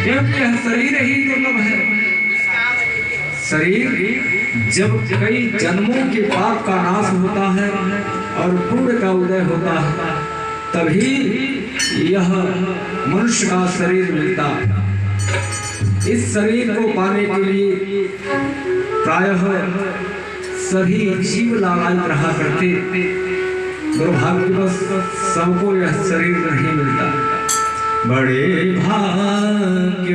क्योंकि यह शरीर ही दुर्लभ है। शरीर जब कई जन्मों के पाप का नाश होता है और पुण्य का उदय होता है, तभी यह मनुष्य का शरीर मिलता है। इस शरीर को पाने के लिए प्रायः सभी जीव लालायित रहा करते। दुर्भाग्यवश सबको यह शरीर नहीं मिलता। बड़े भाग्य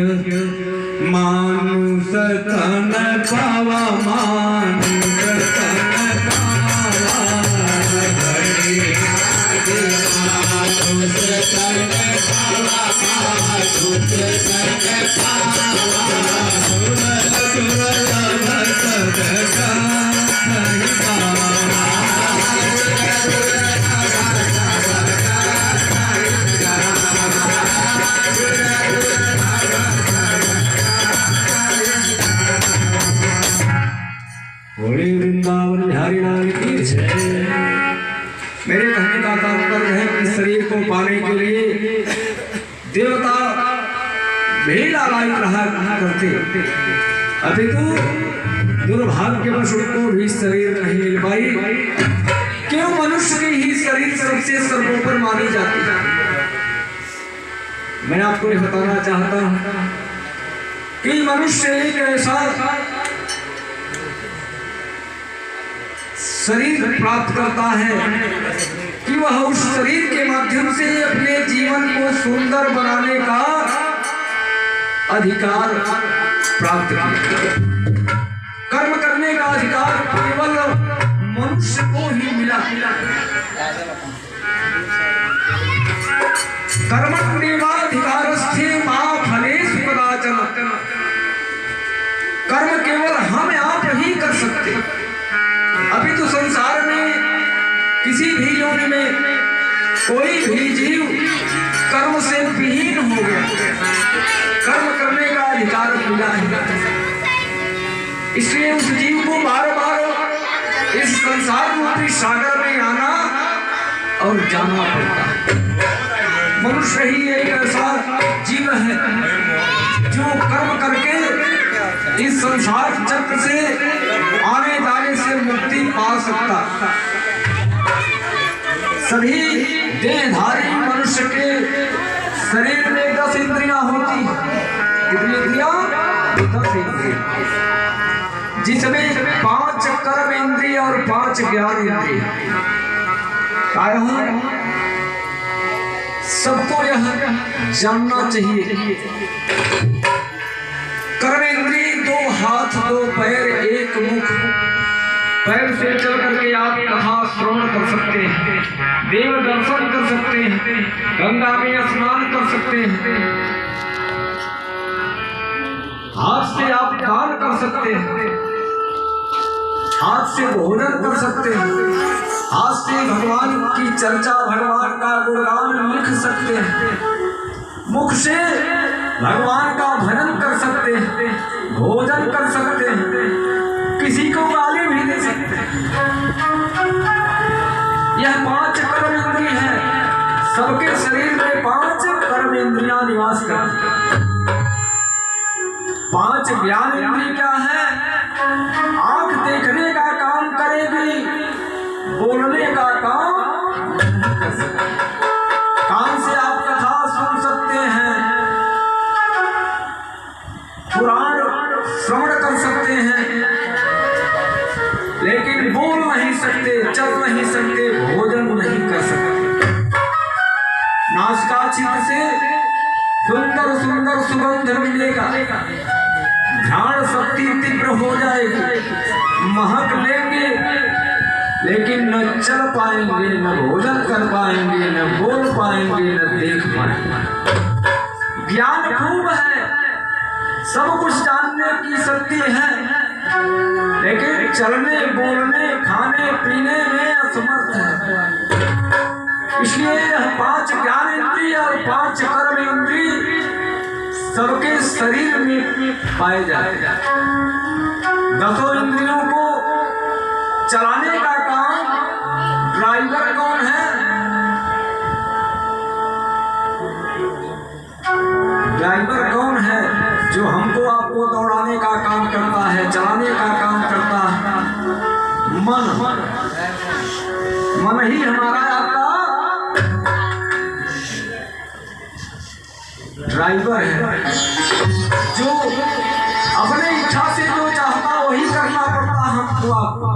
मानुष तन पावा, मानुष तन पावा। बड़े भाग्य मानुष तन पावा, मानुष तन पावा। वृंदावन बिहारी लाल की जय। मेरे कहने का तात्पर्य है कि शरीर को पाने के लिए देवता भी लालायित रहा करते, अपितु दुर्भाग्यवश उनको भी शरीर नहीं मिल पाई। क्यों? मनुष्य की ही शरीर सबसे सर्वोपरि मानी जाती है। मैं आपको ये बताना चाहता हूं कि मनुष्य एक ऐसा शरीर प्राप्त करता है कि वह उस शरीर के माध्यम से अपने जीवन को सुंदर बनाने का अधिकार प्राप्त किया। कर्म करने का अधिकार केवल मनुष्य को ही मिला। कर्मण्येवाधिकारस्थे मा फलेषु कदाचन। कर्म केवल हम आप ही कर सकते। अभी तो संसार में किसी भी योनि में कोई भी जीव कर्म से विहीन हो गया, कर्म करने का अधिकार मिला है। इसलिए उस जीव को बार बार इस संसार रूपी सागर में आना और जाना पड़ता है। मनुष्य ही एक ऐसा जीव है जो कर्म करके इस संसार चक्र से आने जाने से मुक्ति पा सकता। सभी देहधारी मनुष्य के शरीर में 10 इंद्रियां होती हैं। कितनी इंद्रियां? 10 इंद्रियां, जिसमें 5 कर्म इंद्रिय और 5 ज्ञान इंद्रिय। सबको यह जानना चाहिए। कर्म इंद्रिय 2 हाथ 2 पैर 1 मुख। पैर से चल करके आप कथा श्रवण कर सकते हैं, देव दर्शन कर सकते हैं, गंगा में स्नान कर सकते हैं। हाथ से आप दान कर सकते हैं, हाथ से भोजन कर सकते हैं, हाथ से भगवान की चर्चा, भगवान का गुणगान लिख सकते हैं, मुख से भगवान का भजन कर सकते हैं, भोजन कर सकते हैं, किसी को गाली भी दे सकते हैं। यह 5 कर्म इंद्रिय है। सबके शरीर में 5 कर्म इंद्रियां निवास करती हैं। 5 ज्ञान इंद्रिय क्या है? आंख देखने का काम करेगी, बोलने का काम नहीं कर सकती। कान से आप कथा सुन सकते हैं, पुराण श्रवण कर सकते हैं, लेकिन बोल नहीं सकते, चल नहीं सकते, भोजन नहीं कर सकते। नासिका छिद्र से सुंदर सुंदर सुगंध मिलेगा, ध्यान शक्ति तीव्र हो जाएगी, महक लेंगे, लेकिन न चल पाएंगे, न भोजन कर पाएंगे, न बोल पाएंगे, न देख पाएंगे। ज्ञान खूब है, सब कुछ जानने की शक्ति है, लेकिन चलने, बोलने, खाने पीने में असमर्थ है। इसलिए यह 5 ज्ञान इंद्रिय और 5 कर्म इंद्रिय सबके शरीर में पाए जाते हैं। 10 इंद्रियों को चलाने का काम ड्राइवर कौन है? ड्राइवर कौन है? जो हमको आपको दौड़ाने का काम करता है, चलाने का काम करता है, मन ही हमारा आपका ड्राइवर है, जो अपने इच्छा से जो चाहता वही करना पड़ता हमको, आपको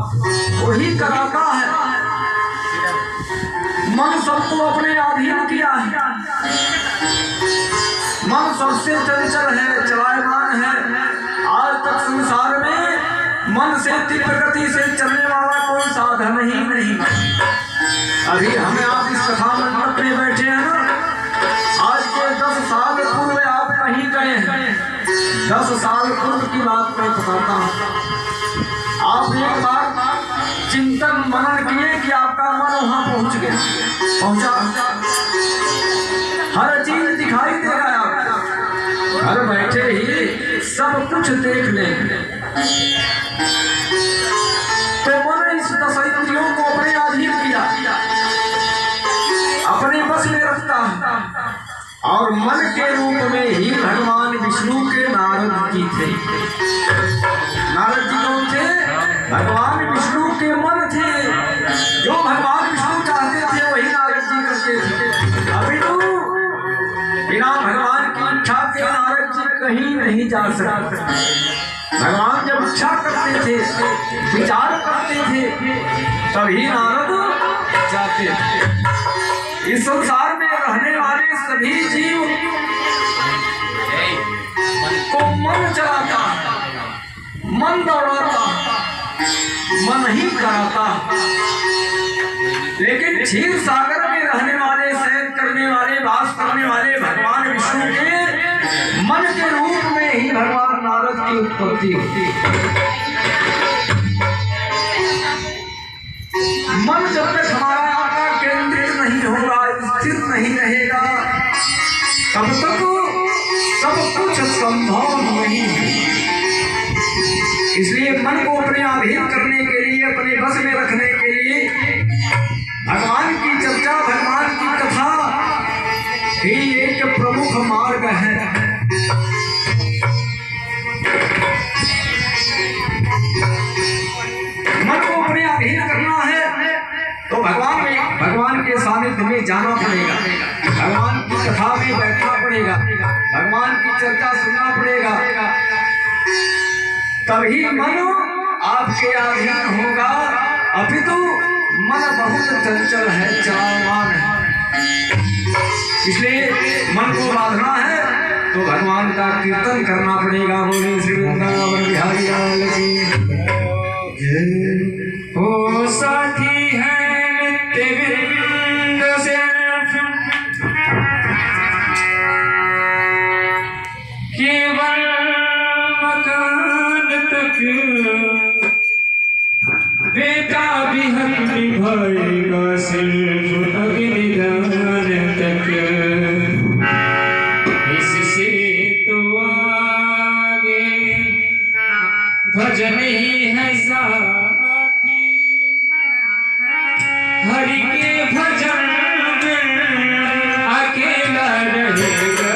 वही कराता है। मन सबको अपने अधीन किया है, मन सबसे चंचल है, चलायमान है। आज तक संसार में मन से तीव्र गति से चलने वाला कोई साधन ही नहीं। अभी हमें आप इस कथा मंडप में बैठे हैं ना, आज के 10 साल पूर्व आप कहीं गए हैं, 10 साल पूर्व की बात मैं बताता हूँ। आप एक बार चिंतन मनन किए कि आपका मन वहां पहुंचा, हर चीज दिखाई देगा, आपको घर बैठे ही सब कुछ देख लेंगे। तो मन इस 10 इंद्रियों को अपने अधीन किया, अपने बस में रखता है। और मन के रूप में ही भगवान विष्णु के नारद जी थे। नारद जी कौन थे? भगवान विष्णु के मन थे, जो भगवान विष्णु चाहते थे वही नारद जी करते थे। अभी तो बिना भगवान की इच्छा के नारद जी कहीं नहीं जा सकते। भगवान जब इच्छा करते थे, विचार करते थे, तभी नारद जाते थे। इस संसार में रहने वाले सभी जीव को मन चलाता, मन दौड़ाता, मन ही कराता। लेकिन क्षीर सागर में रहने वाले, शयन करने वाले, वास करने वाले भगवान विष्णु के मन के रूप में ही भगवान नारद की उत्पत्ति होती है। मन जब तक हमारा आपका केंद्रित नहीं होगा, स्थिर नहीं रहेगा, तब तक सब कुछ संभव नहीं है। इसलिए मन को अपने अधीन करने के लिए, अपने बस में रखने के लिए भगवान की चर्चा, भगवान की कथा ही एक प्रमुख मार्ग है। मन को अपने अधीन करना है तो भगवान के सानिध्य में जाना पड़ेगा, भगवान की कथा में बैठना पड़ेगा, भगवान की चर्चा सुनना पड़ेगा, तभी मन आपके अधीन होगा। अभी तो मन बहुत चंचल है, चलायमान है। इसलिए मन को बांधना है तो भगवान का कीर्तन करना पड़ेगा। बोले श्री वृंदावन बिहारी लाल की ओ साथी है नित्य से केवल मकान तक बेटा भी हम निभाएगा, सिर्फ अग्निदान तक। इससे तो आगे भजन ही है साथी, हरि के भजन में अकेला रहेगा।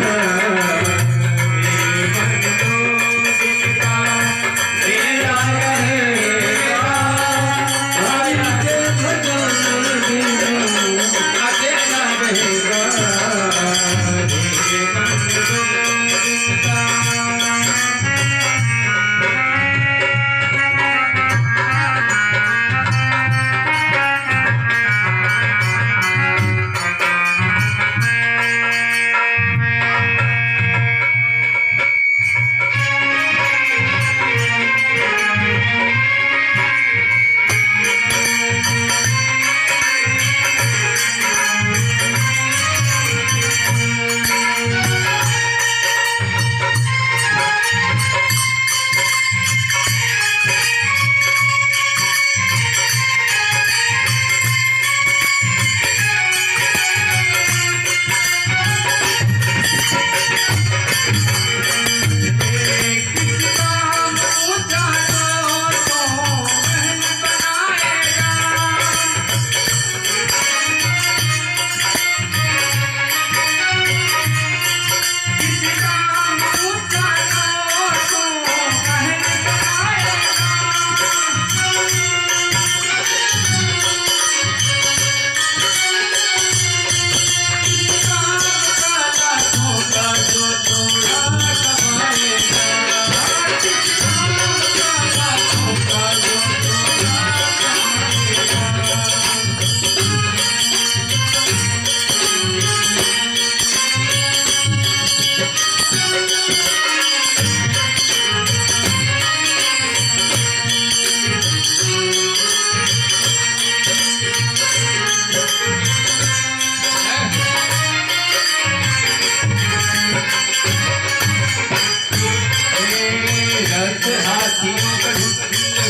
हाथियों का झुंड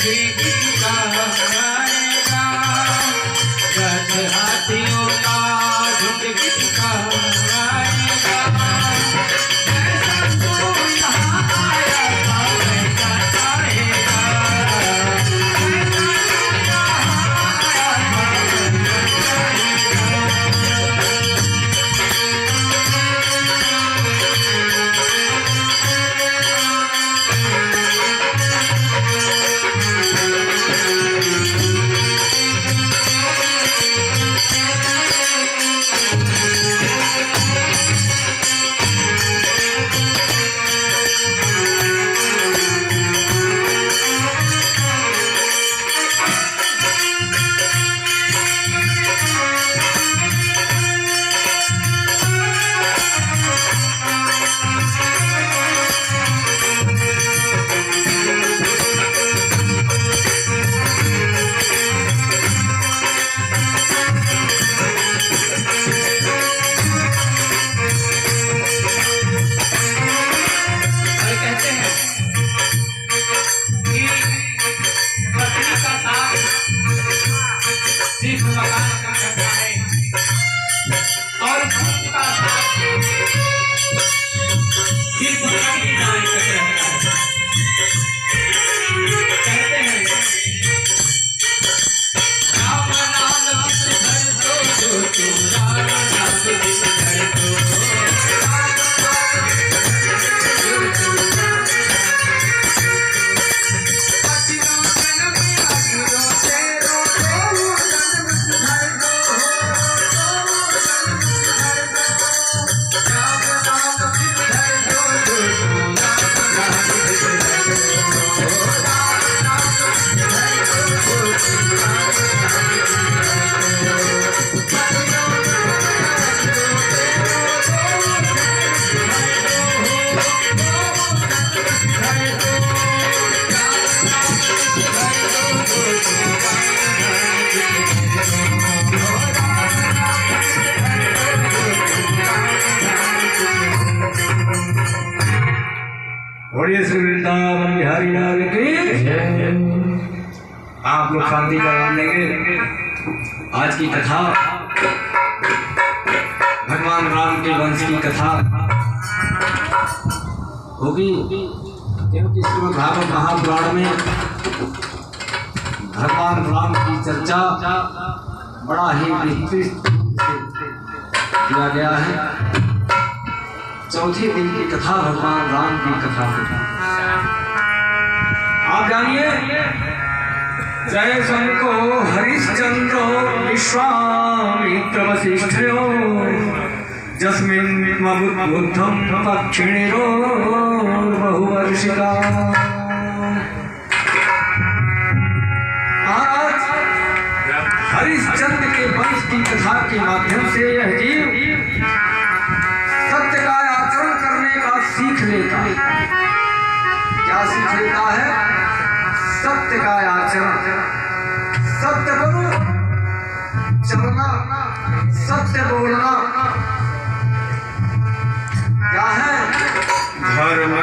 वे किसका आएगा, रथ हाथियों का झुंड किसका आएगा। ऐसा तो यहाँ आया था वैसा आएगा, ऐसा तो यहाँ आया सिर्फ मकान का करता है और खुद का सिर्फ अपनी नाम का करता है। कहते हैं राम नाम जिस घर तो जो तुम राम नाम जिस घर तो बोलिए श्री वृंदावन बिहारी लाल की। आप लोग शांति का लेंगे। आज की कथा भगवान राम के वंश की कथा होगी, क्योंकि श्रीमद् भागवत महापुराण में भगवान राम की चर्चा बड़ा ही विस्तृत किया गया है। चौथे दिन की कथा भगवान राम की कथा है। आप जानिए, जय शंको हरिश्चंद्रो विश्वामित्र वसिष्ठयो जस्मिन् बुद्धम पक्षिणिरो बहुवर्षिका। आज हरिश्चंद्र के वंश की कथा के माध्यम से यह जीव सत्य का आचरण करने का सीख लेता है। क्या सीख लेता है? सत्य का आचरण, सत्य बोलो चलना, सत्य बोलना। क्या है? धर्म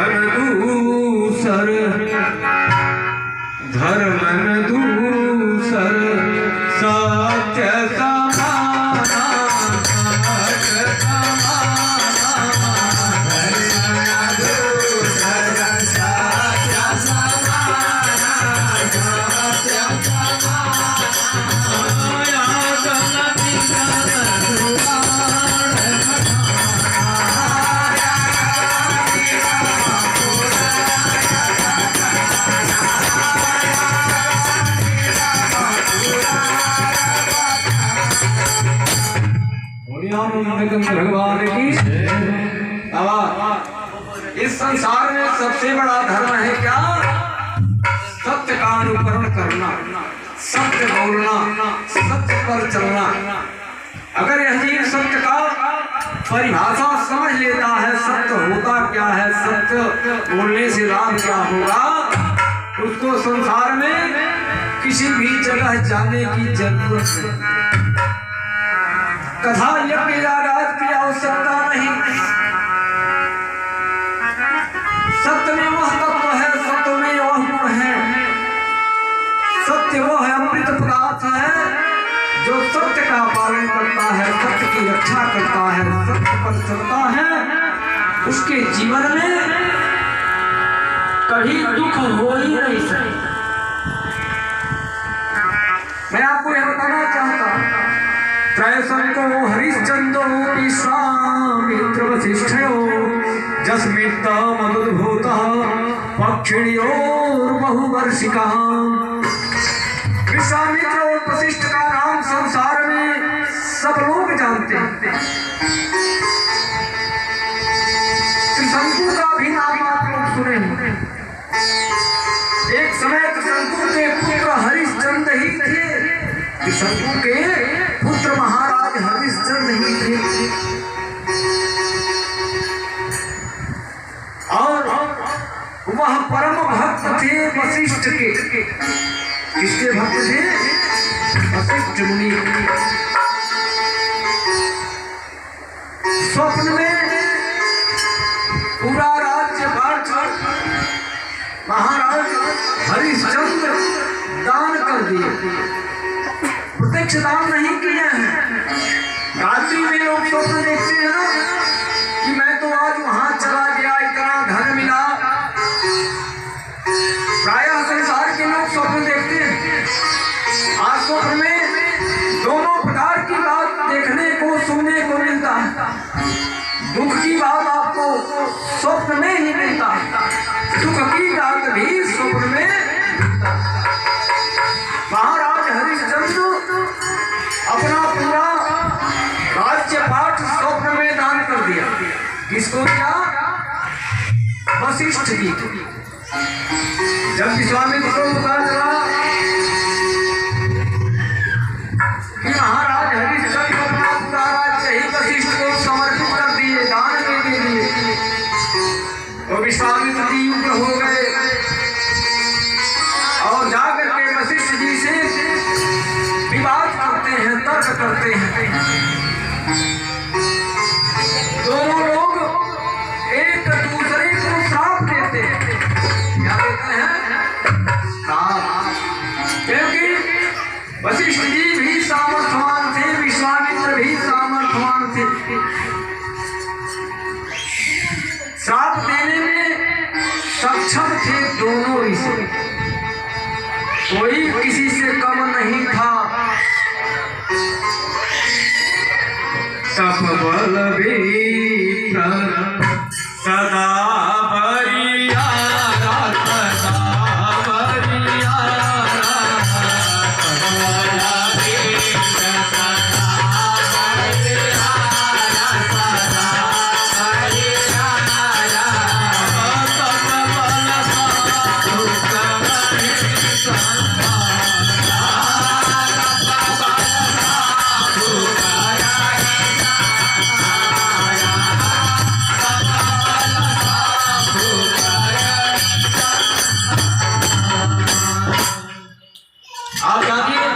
दूसर, धर्म दूसर सत्य समाना, सत्य समाना। भगवान की। इस संसार में सबसे बड़ा धर्म है क्या? सत्य का अनुकरण करना, सत्य बोलना, सत्य पर चलना। अगर यह जीव सत्य का परिभाषा समझ लेता है, सत्य होता क्या है, सत्य बोलने से लाभ क्या होगा, उसको संसार में किसी भी जगह जाने की जरूरत नहीं। कथा यज्ञ यागाद की आवश्यकता नहीं। सत्य में वह तत्व है, सत्य में वह गुण है सत्य की रक्षा करता है, सत्य पर चलता है, उसके जीवन में कभी दुख हो ही नहीं सकता। मैं आपको यह बताना चाहता हूं, त्रैसंको हरिश्चंद्रो विश्वामित्र वसिष्ठयो जस्मित मदुद्भूत पक्षिण्योर बहुवर्षिका। विश्वामित्र और वशिष्ठ का नाम संसार में सब लोग जानते हैं। त्रिशंकु का भी नाम आप लोग सुने होंगे। एक समय त्रिशंकु के पुत्र हरिश्चंद्र ही थे। त्रिशंकु के पुत्र महाराज हरिश्चंद्र ही थे। और वह परम भक्त थे वशिष्ठ के। किसके भक्त थे? वशिष्ठ मुनि। स्वप्न में पूरा राज्य महाराज हरिश्चंद्र दान कर दिए। प्रत्यक्ष दान नहीं किए हैं। रात्रि में लोग स्वप्न देखते हैं ना कि मैं तो आज वहां चला गया, इतना धन मिला। प्रायः संसार के लोग स्वप्न देखते हैं। आज स्वप्न में दोनों प्रकार की बात देखने को सुनने को मिलता है। दुख की बात आपको स्वप्न में ही मिलता है, सुख की बात भी स्वप्न में। महाराज हरिश्चंद्र अपना पूरा राज्यपाट स्वप्न में दान कर दिया। किसको दिया? वशिष्ठ जी को। जब विश्वामित्र को पता चला कि महाराज हरिश्चंद्र अपना पूरा राज्य ही वशिष्ठ को समर्पित कर दिए, दान के दे दिए, तो विश्वामित्र जी उग्र हो गए और जाकर के वशिष्ठ जी से विवाद करते हैं, तर्क करते हैं। दोनों लोग एक दूसरे को श्राप देते हैं। क्या देते हैं? श्राप। क्योंकि वशिष्ठ जी भी सामर्थ्यवान थे, विश्वामित्र भी सामर्थ्यवान थे। श्राप देने में सक्षम थे दोनों ऋषि। कोई किसी से कम नहीं था। तप बल विप्र सदा बरियारा, सदा बरियारा, सदा बरियारा, आप जानिए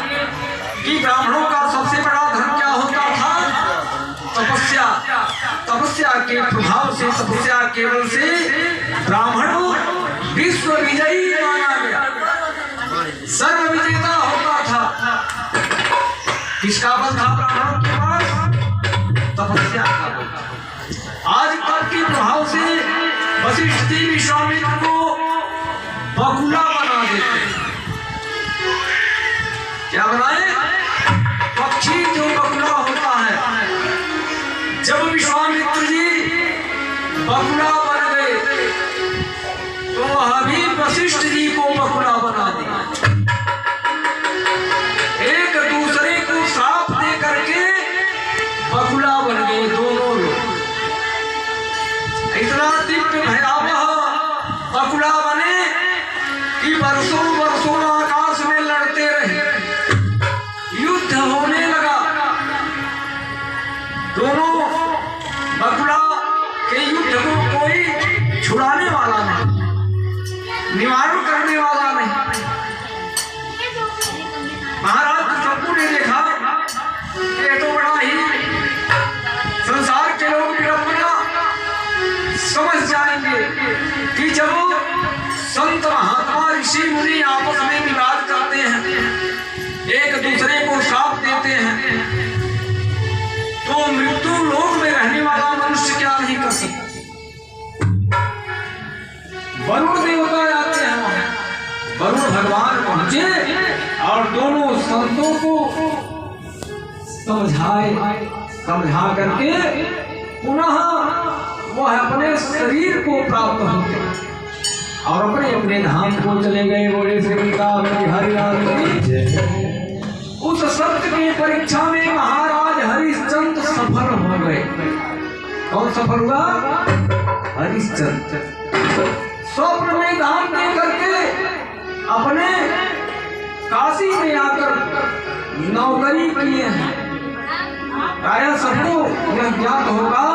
कि ब्राह्मणों का सबसे बड़ा धर्म क्या होता था? तपस्या। तपस्या के प्रभाव से, तपस्या केवल से ब्राह्मण विश्व विजयी माना गया, सर्व विजेता होता था। किसका बल था ब्राह्मणों के पास? तपस्या का बल। आज तक के प्रभाव से वशिष्ठ जी विश्वामित्र को बकुला बना देते। क्या बनाए? पक्षी जो बकुला होता है। जब विश्वामित्र जी बकुला बन गए तो वह भी वशिष्ठ जी को बकुला बना दिया। एक दूसरे को श्राप दे करके बकुला बन गए दोनों लोग। इतना दिव्य भयावह बकुला बने कि वर्षों वर्षों आकाश में लड़ते रहे। युद्ध होने लगा। दोनों बकुला के युद्ध को कोई छुड़ाने वाला नहीं, निवारण करने वाला नहीं। महाराज सबको ने देखा ये तो बड़ा ही संसार के लोग विडंबना समझ जाएंगे कि जब संत महात्मा ऋषि मुनि आपस में विवाद करते हैं, एक दूसरे को श्राप देते हैं, तो वरुण देवता आते हैं वहां। वरुण भगवान पहुंचे और दोनों संतों को समझा करके पुनः वह अपने शरीर को प्राप्त होते और अपने अपने धाम को चले गए। बोले श्री वृंदावन हरिलाल की जय। उस सत्य की परीक्षा में महाराज हरिश्चंद्र सफल हो गए। कौन सफल हुआ? हरिश्चंद्र। स्वप्न में दान दे करके अपने काशी में आकर नौकरी किए हैं। प्रायः सबको यह ज्ञात होगा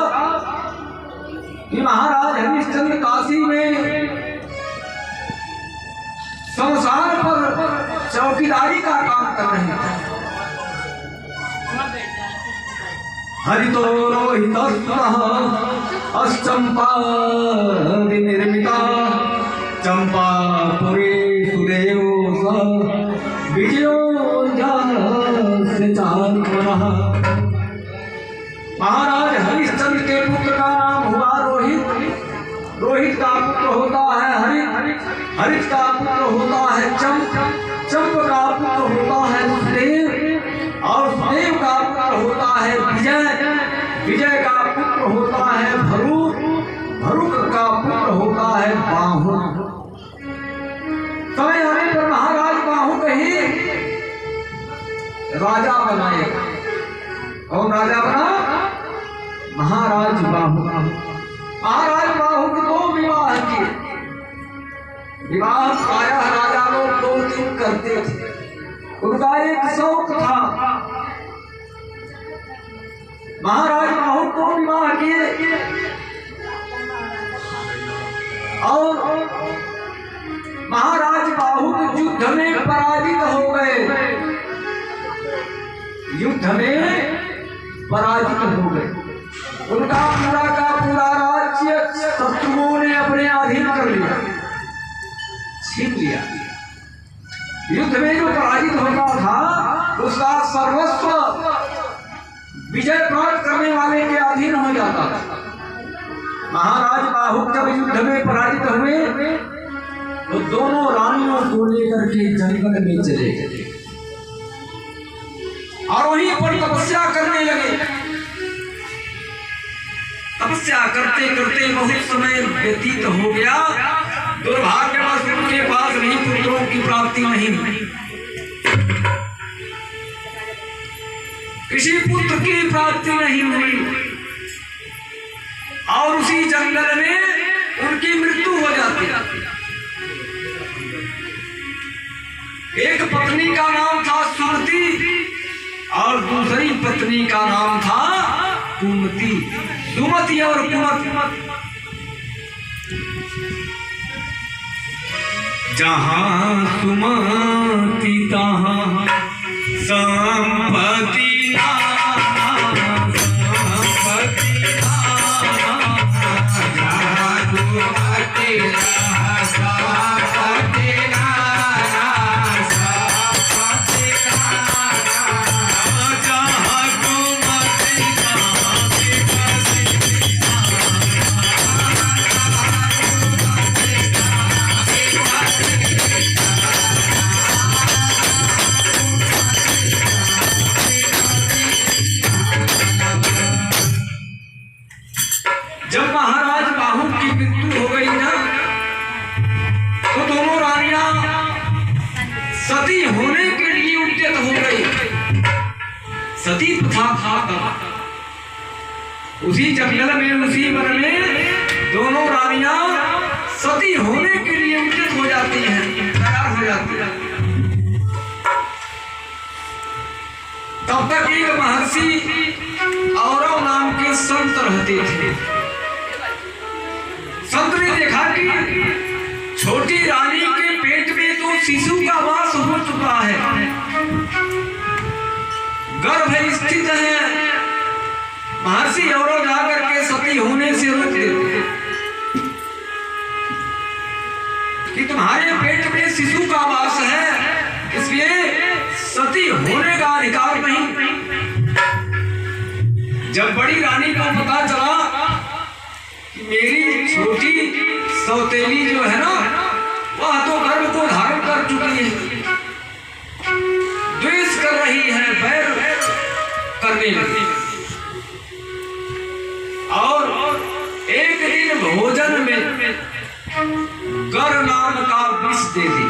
कि महाराज हरिश्चंद्र काशी में संसार पर चौकीदारी का काम कर रहे हैं। हरितो रोहितस्तः अश्चंपा निर्मिता चंपापुरे सुदेवो स विजयो जास्य चान्मनः। महाराज हरिश्चंद्र के पुत्र का नाम हुआ रोहित। रोहित का पुत्र होता है हरित। हरित का पुत्र होता है चंप। चंप का पुत्र होता है सुदेव और सुदेव का पुत्र होता है विजय। विजय का पुत्र होता है भरूक। भरूक का पुत्र होता है बाहु। समय आने पर महाराज बाहु कहीं राजा बनाए। कौन राजा बना? महाराज बाहु। महाराज बाहु के 2 विवाह किए। विवाह प्रायः राजा लोग 2-3 करते थे। उनका एक शौक था। महाराज बाहु को विवाह किए और महाराज बाहु युद्ध में पराजित हो गए। युद्ध में पराजित हो गए। उनका पूरा का पूरा राज्य शत्रुओं ने अपने अधीन कर लिया, छीन लिया। युद्ध में जो पराजित होता था उसका सर्वस्व विजय प्राप्त करने वाले के अधीन हो जाता था। महाराज बाहु जब युद्ध में पराजित हुए तो दोनों रानियों को लेकर के जंगल में चले गए और वहीं पर तपस्या करने लगे। तपस्या करते करते बहुत समय व्यतीत हो गया। दुर्भाग्यवश उनके पास नहीं पुत्रों की प्राप्ति नहीं हुई। किसी पुत्र की प्राप्ति नहीं हुई और उसी जंगल में उनकी मृत्यु हो जाती। एक पत्नी का नाम था सुमति और दूसरी पत्नी का नाम था कुमति। सुमति और कुमति। जहाँ सुमति तहाँ संपत्ति जब महाराज बाहु की मृत्यु हो गई ना तो दोनों रानियां सती होने के लिए उद्यत हो गई। सती प्रथा था उसी जंगल में, उसी वन में दोनों रानियां सती होने के लिए उद्यत हो जाती हैं, तैयार हो जाती हैं। तब तक एक महर्षि औरव नाम के संत रहते थे। संत ने देखा कि छोटी रानी के पेट में तो शिशु का वास हो चुका है, गर्भ स्थित है। महर्षि औरव जाकर के सती होने से रोक देते कि तुम्हारे पेट में शिशु का वास है, इसलिए सती होने का अधिकार नहीं। जब बड़ी रानी को पता चला कि मेरी छोटी सौतेली जो है ना, वह तो गर्भ को धारण कर चुकी है, द्वेष कर रही है, बैर करने लगी। और एक दिन भोजन में गर नाम का विष दे दी।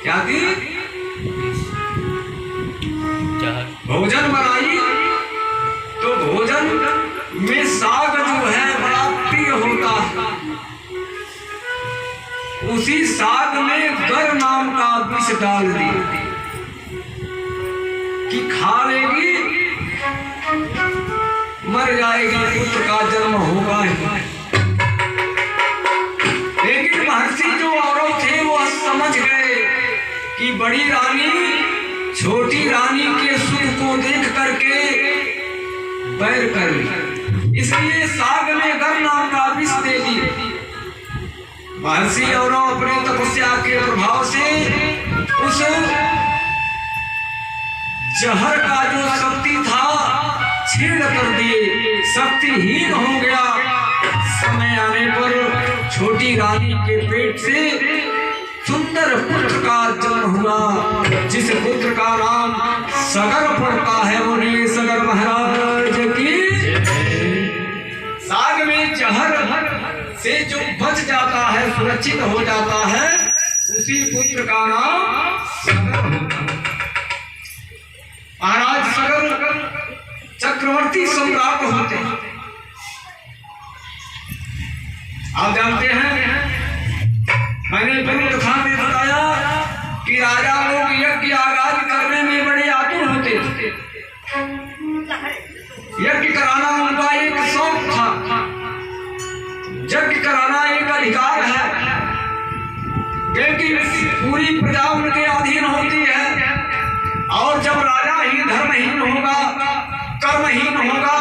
क्या दी? भोजन बनाई तो भोजन में साग जो है बड़ा प्रिय होता है, उसी साग में गर नाम का विष डाल दी कि खा लेगी मर जाएगी, पुत्र का जन्म होगा ही। लेकिन महर्षि जो औरत थे वो समझ गए कि बड़ी रानी छोटी रानी के सुख को देख करके बैर कर ली, इसलिए साग में गर नाम का विष दे दी। महर्षि और अपने तपस्या के प्रभाव से उस जहर का जो शक्ति था छीण कर दिए, शक्तिहीन हो गया। समय आने पर छोटी रानी के पेट से सुंदर पुत्र का जन्म हुआ, जिस पुत्र का नाम सगर पड़ता है। उन्हें सगर महाराज की। साग में जहर से जो बच जाता है, सुरक्षित हो जाता है, उसी पुत्र का नाम सगर। महाराज सगर चक्रवर्ती सम्राट होते हैं। आप जानते हैं, मैंने पूर्व कथा में बताया कि राजा लोग यज्ञ आगाज करने में बड़े आतुर होते थे। यज्ञ कराना उनका एक शौक था, यज्ञ कराना एक अधिकार है, क्योंकि पूरी प्रजा उनके अधीन होती है। और जब राजा ही धर्महीन होगा, कर्महीन होगा,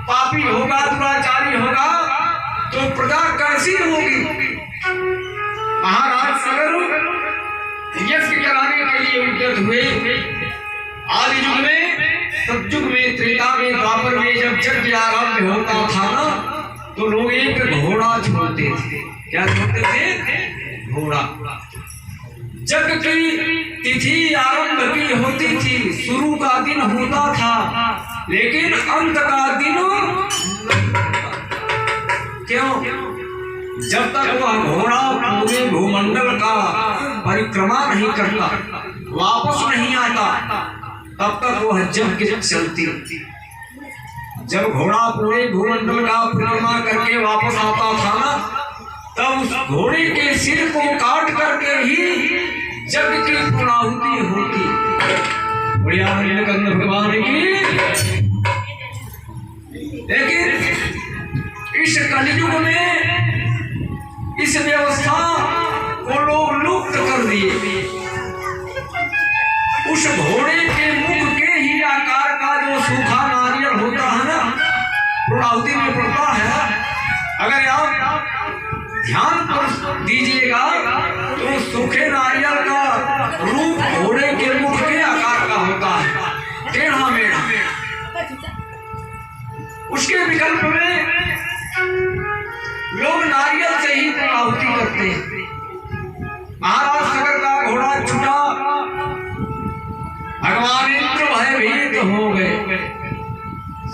पापी होगा, दुराचारी होगा, तो प्रजा कैसी होगी। महाराज सगर यज्ञ कराने के लिए उद्यत हुए। आदि युग में, सतयुग में, त्रेता में, द्वापर में जब यज्ञ आरंभ होता था ना, तो लोग एक घोड़ा छोड़ते थे। क्या छोड़ते थे? घोड़ा। यज्ञ की तिथि आरंभ की होती थी, शुरू का दिन होता था, लेकिन अंत का दिन क्यों? जब तक वह घोड़ा पूरे भूमंडल का परिक्रमा नहीं करता, वापस नहीं आता, तब तक वह यज्ञ चलती। जब घोड़ा पूरे भूमंडल का परिक्रमा करके वापस आता था ना, तब उस घोड़े के सिर को काट करके ही यज्ञ की पूर्णाहुति होती। बढ़िया नीलकंठ भगवान की। लेकिन इस कलयुग में इस व्यवस्था को लोग लुप्त कर दिए। उस घोड़े के मुख के ही आकार का जो सूखा नारियल होता है ना, पूर्णाहुति में पड़ता है, अगर आप ध्यान पर दीजिएगा तो सूखे नारियल का रूप घोड़े के मुख के आकार का होता है, टेढ़ा मेढ़ा। उसके विकल्प में लोग नारियल से ही पूर्णाहुति करते हैं। महाराज सगर का घोड़ा छूटा, भगवान इंद्र भयभीत हो गए,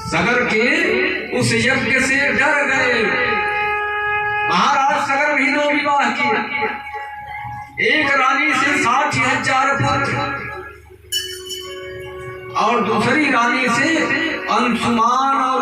सगर के उस यज्ञ से डर गए। महाराज सगर भी दो विवाह किए, एक रानी से 60,000 पुत्र और दूसरी रानी से अंशुमान और